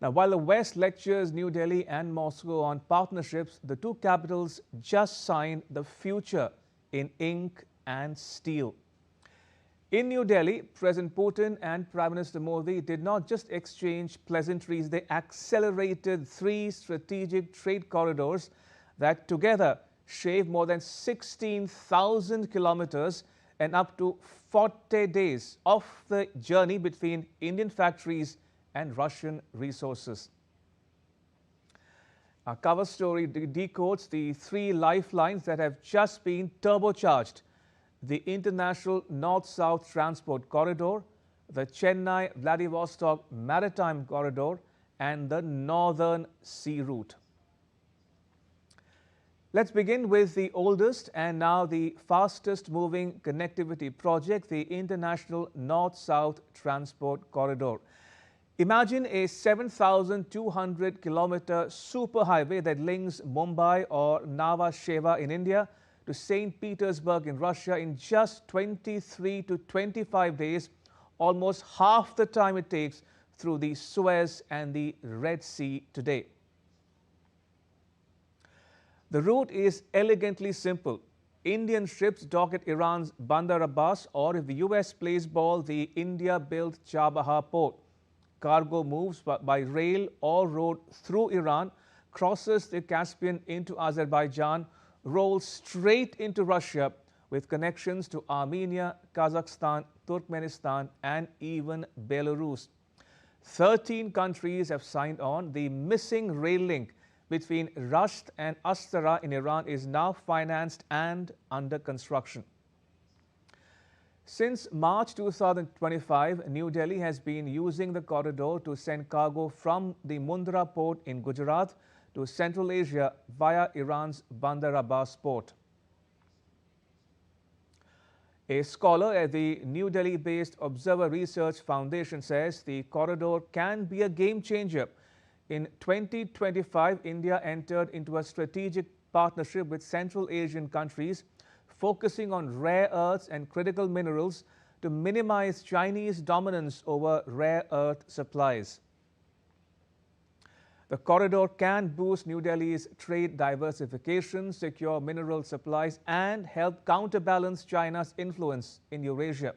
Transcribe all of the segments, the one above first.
Now, while the West lectures New Delhi and Moscow on partnerships, the two capitals just signed the future in ink and steel. In New Delhi, President Putin and Prime Minister Modi did not just exchange pleasantries, they accelerated three strategic trade corridors that together shave more than 16,000 kilometers and up to 40 days of the journey between Indian factories and Russian resources. Our cover story decodes the three lifelines that have just been turbocharged: the International North-South Transport Corridor, the Chennai-Vladivostok Maritime Corridor, and the Northern Sea Route. Let's begin with the oldest and now the fastest moving connectivity project, the International North-South Transport Corridor. Imagine a 7,200 kilometer superhighway that links Mumbai or Nhava Sheva in India to St. Petersburg in Russia in just 23 to 25 days, almost half the time it takes through the Suez and the Red Sea today. The route is elegantly simple. Indian ships dock at Iran's Bandar Abbas, or if the US plays ball, the India-built Chabahar port. Cargo moves by rail or road through Iran, crosses the Caspian into Azerbaijan, rolls straight into Russia with connections to Armenia, Kazakhstan, Turkmenistan, and even Belarus. 13 countries have signed on. The missing rail link between Rasht and Astara in Iran is now financed and under construction. Since March 2025, New Delhi has been using the corridor to send cargo from the Mundra port in Gujarat to Central Asia via Iran's Bandar Abbas port. A scholar at the New Delhi-based Observer Research Foundation says the corridor can be a game changer. In 2025, India entered into a strategic partnership with Central Asian countries, focusing on rare earths and critical minerals to minimize Chinese dominance over rare earth supplies. The corridor can boost New Delhi's trade diversification, secure mineral supplies, and help counterbalance China's influence in Eurasia.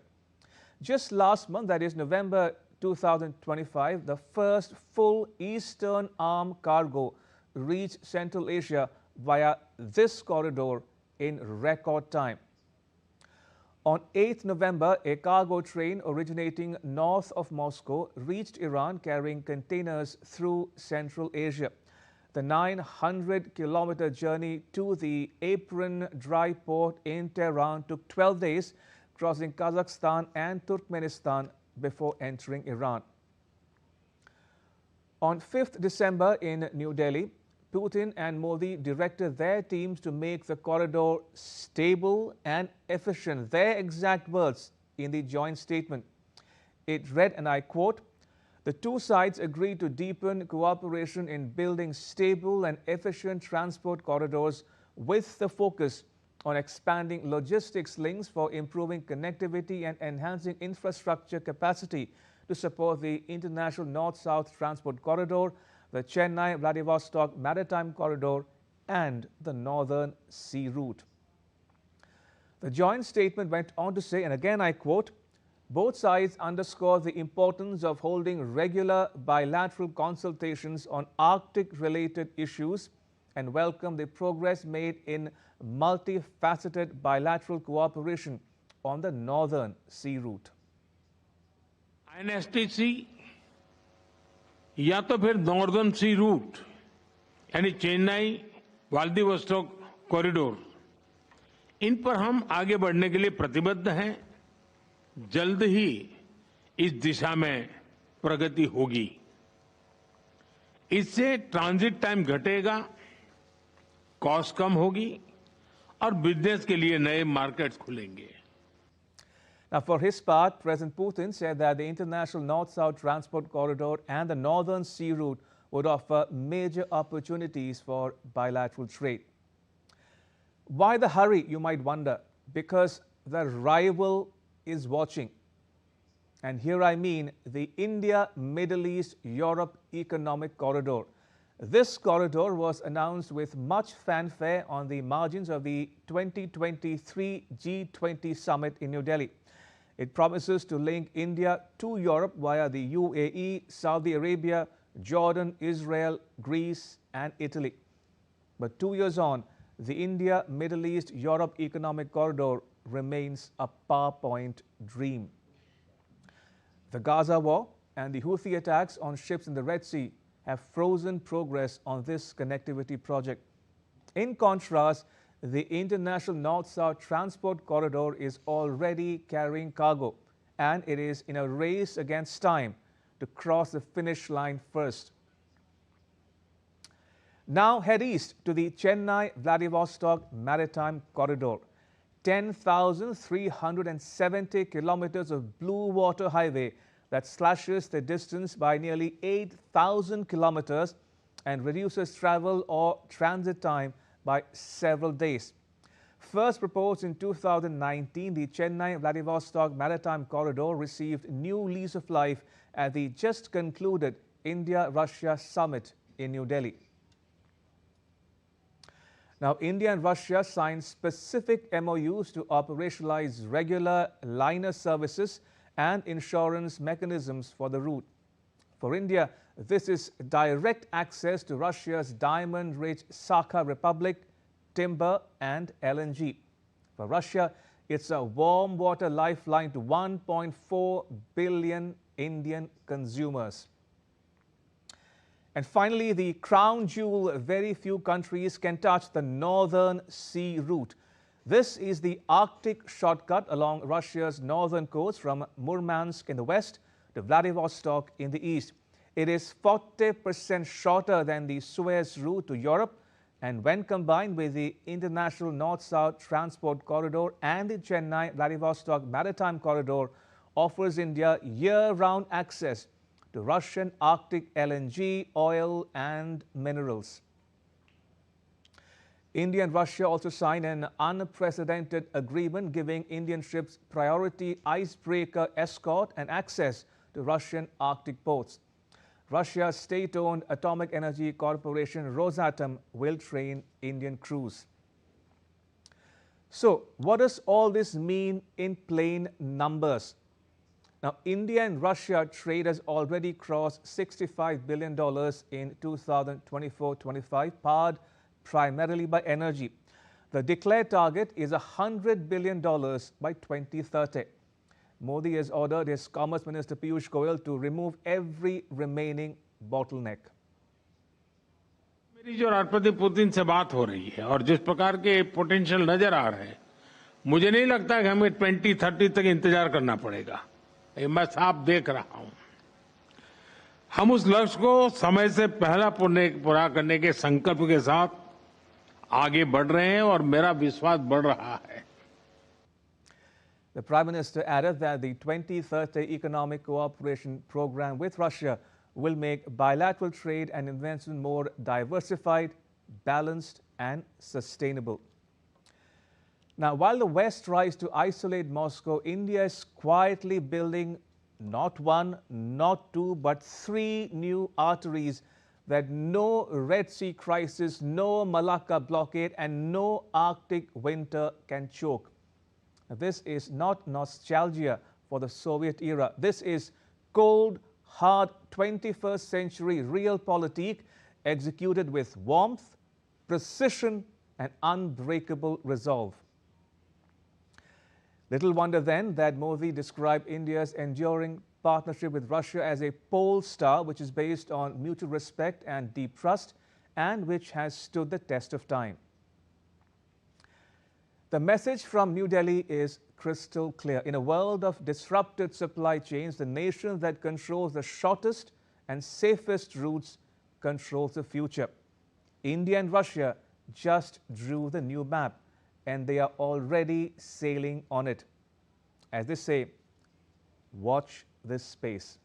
Just last month, that is November 2025, the first full Eastern Arm cargo reached Central Asia via this corridor in record time. On 8th November, a cargo train originating north of Moscow reached Iran carrying containers through Central Asia. The 900-kilometer journey to the apron dry port in Tehran took 12 days, crossing Kazakhstan and Turkmenistan before entering Iran. On 5th December in New Delhi, Putin and Modi directed their teams to make the corridor stable and efficient. Their exact words in the joint statement. It read, and I quote, "The two sides agreed to deepen cooperation in building stable and efficient transport corridors with the focus on expanding logistics links for improving connectivity and enhancing infrastructure capacity to support the International North-South Transport Corridor, the Chennai-Vladivostok Maritime Corridor, and the Northern Sea Route." The joint statement went on to say, and again I quote, "Both sides underscore the importance of holding regular bilateral consultations on Arctic-related issues and welcome the progress made in multifaceted bilateral cooperation on the Northern Sea Route." INSTC या तो फिर northern सी root यानी Chennai Vladivostok corridor, इन पर हम आगे बढ़ने के लिए प्रतिबद्ध हैं। जल्द ही इस दिशा में प्रगति होगी। इससे ट्रांजिट टाइम घटेगा, कॉस्ट कम होगी और बिजनेस के लिए नए मार्केट्स खुलेंगे। Now, for his part, President Putin said that the International North-South Transport Corridor and the Northern Sea Route would offer major opportunities for bilateral trade. Why the hurry, you might wonder? Because the rival is watching. And here I mean the India-Middle East-Europe Economic Corridor. This corridor was announced with much fanfare on the margins of the 2023 G20 summit in New Delhi. It promises to link India to Europe via the UAE, Saudi Arabia, Jordan, Israel, Greece and Italy. But 2 years on, the India-Middle East-Europe Economic Corridor remains a PowerPoint dream. The Gaza war and the Houthi attacks on ships in the Red Sea have frozen progress on this connectivity project. In contrast, the International North-South Transport Corridor is already carrying cargo, and it is in a race against time to cross the finish line first. Now head east to the Chennai-Vladivostok Maritime Corridor. 10,370 kilometers of blue water highway that slashes the distance by nearly 8,000 kilometers and reduces travel or transit time by several days. First proposed in 2019, the Chennai-Vladivostok Maritime Corridor received new lease of life at the just concluded India-Russia summit in New Delhi. Now, India and Russia signed specific MoUs to operationalize regular liner services and insurance mechanisms for the route. For India, this is direct access to Russia's diamond-rich Sakha Republic, timber and LNG. For Russia, it's a warm water lifeline to 1.4 billion Indian consumers. And finally, the crown jewel very few countries can touch, the Northern Sea route. This is the Arctic shortcut along Russia's northern coast from Murmansk in the west to Vladivostok in the east. It is 40% shorter than the Suez route to Europe, and when combined with the International North-South Transport Corridor and the Chennai-Vladivostok Maritime Corridor, offers India year-round access to Russian Arctic LNG, oil and minerals. India and Russia also signed an unprecedented agreement giving Indian ships priority icebreaker escort and access to Russian Arctic ports. Russia's state-owned atomic energy corporation Rosatom will train Indian crews. So, what does all this mean in plain numbers? Now, India and Russia trade has already crossed $65 billion in 2024-25, powered primarily by energy. The declared target is $100 billion by 2030. Modi has ordered his Commerce Minister Piyush Goyal to remove every remaining bottleneck. मेरी जो राष्ट्रपति Putin से बात हो रही है और जिस प्रकार के पोटेंशियल नजर आ रहे हैं, मुझे नहीं लगता कि हमें 2030 तक इंतजार करना पड़ेगा। ये मैं साफ देख रहा हूं। हम उस लक्ष्य को समय से पहला पूरा करने के संकल्प के साथ आगे बढ़ रहे हैं और मेरा विश्वास बढ़ रहा है। The Prime Minister added that the 2030 Economic Cooperation Program with Russia will make bilateral trade and investment more diversified, balanced and sustainable. Now, while the West tries to isolate Moscow, India is quietly building not one, not two, but 3 new arteries that no Red Sea crisis, no Malacca blockade and no Arctic winter can choke. This is not nostalgia for the Soviet era. This is cold, hard 21st century realpolitik executed with warmth, precision and unbreakable resolve. Little wonder then that Modi described India's enduring partnership with Russia as a pole star which is based on mutual respect and deep trust and which has stood the test of time. The message from New Delhi is crystal clear. In a world of disrupted supply chains, the nation that controls the shortest and safest routes controls the future. India and Russia just drew the new map and they are already sailing on it. As they say, watch this space.